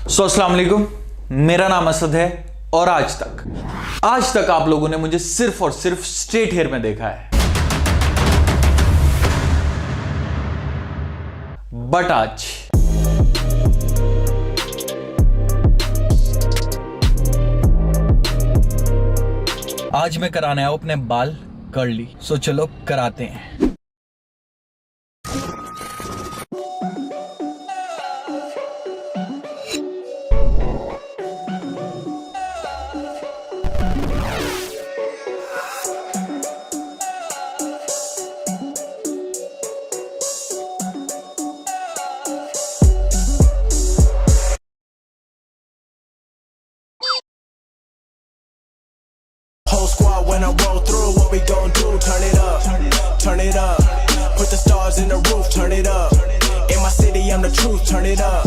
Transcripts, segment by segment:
अस्सलाम वालेकुम, मेरा नाम असद है और आज तक आप लोगों ने मुझे सिर्फ और सिर्फ स्ट्रेट हेयर में देखा है। बट आज मैं कराने आया अपने बाल कर्ली। सो चलो कराते हैं। Whole squad when I roll through, what we gon' do? Turn it up, turn it up. Put the stars in the roof, turn it up. In my city, I'm the truth, turn it up.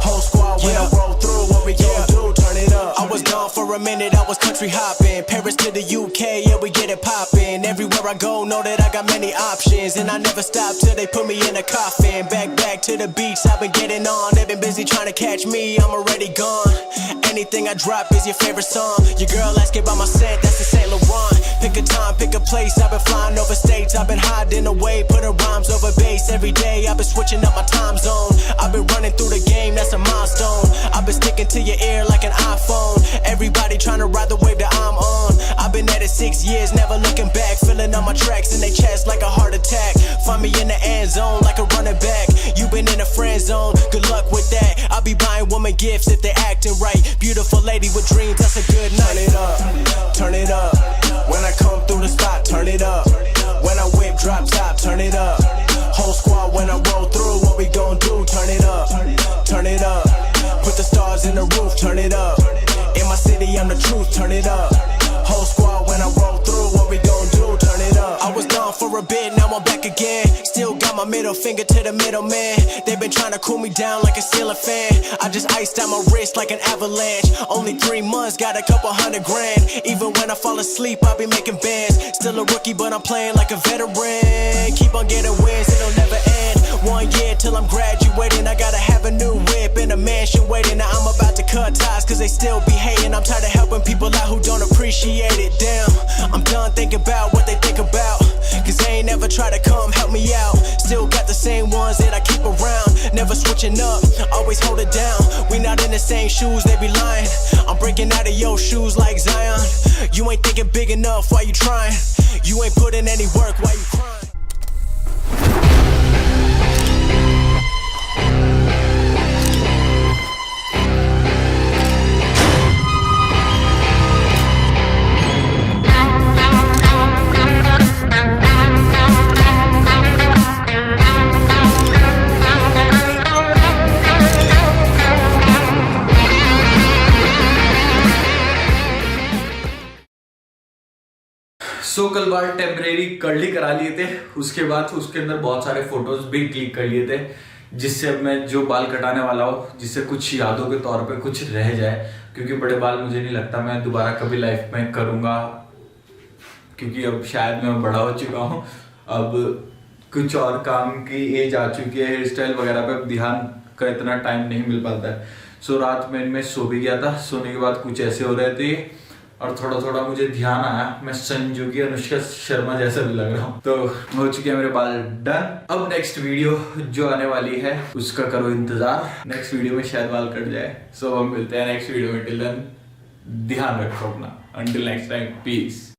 Whole squad when I roll through, what we gon' do? Turn it up. I was gone for a minute, I was country hopping. Paris to the UK, yeah, we get it poppin'. Everywhere I go, know that I got many options. And I never stop till they put me in a coffin. Back to the beach, I've been getting on. They've been busy trying to catch me, I'm already gone. Anything I drop is your favorite song. Your girl asking about my scent, that's the Saint Laurent. Pick a time, pick a place, I've been flying over states. I've been hiding away, putting rhymes over bass. Every day I've been switching up my time zone. I've been running through the game, that's a milestone. I've been sticking to your ear like an iPhone. Everybody trying to ride the wave that I'm on. I've been at it 6 years, never looking back. Filling up my tracks in their chest like a heart attack. Find me in the end zone like a running back. You been in a friend zone, good luck with that. I'll be buying women gifts if they acting right. Beautiful lady with dreams, that's a good night. Turn it up, turn it up. When I come through the spot, turn it up. When I whip drop top, turn it up. Whole squad when I roll through, what we gon' do? Turn it up, turn it up. Put the stars in the roof, turn it up. In my city, I'm the truth, turn it up. Whole squad when I roll through, what we gon' do? Turn it up. I was gone for a bit, now I'm back again. Still got my middle finger to the middleman. They've been trying to cool me down like a ceiling fan. I just iced out my wrist like an avalanche. Only 3 months, got a couple $100,000. Even when I fall asleep, I be making bands. Still a rookie, but I'm playing like a veteran. Keep on getting wins, it'll never end. 1 year till I'm graduating. I gotta have a new whip and a mansion waiting. Now I'm about to cut ties, cause they still be hating. I'm tired of helping people out who don't appreciate it. Damn, I'm done thinking about what they think about. Cause they ain't never try to come help me out. Still got the same ones that I keep around. Never switching up, always hold it down. We not in the same shoes, they be lying. I'm breaking out of your shoes like Zion. You ain't thinking big enough, why you trying? You ain't putting any work, why you crying? सो कल बार temporary curly करा लिए थे। उसके बाद उसके अंदर बहुत सारे फोटोज भी क्लिक कर लिए थे, जिससे अब मैं जो बाल कटाने वाला हूँ, जिससे कुछ यादों के तौर पे कुछ रह जाए। क्योंकि बड़े बाल मुझे नहीं लगता मैं दोबारा कभी लाइफ में करूँगा, क्योंकि अब शायद मैं बड़ा हो चुका हूँ। अब कुछ और काम की एज आ चुकी है, हेयर स्टाइल वगैरह पे ध्यान का इतना टाइम नहीं मिल पाता है। सो रात में मैं सो भी गया था। सोने के बाद कुछ ऐसे हो रहे थे और थोड़ा थोड़ा मुझे ध्यान आया, मैं संजू की अनुष्का शर्मा जैसा भी लग रहा हूँ। तो हो चुके हैं मेरे बाल डन। अब नेक्स्ट वीडियो जो आने वाली है उसका करो इंतजार। नेक्स्ट वीडियो में शायद बाल कट जाए। सो हम मिलते हैं नेक्स्ट वीडियो में। टिल देन ध्यान रखो अपना। Until next time, piece.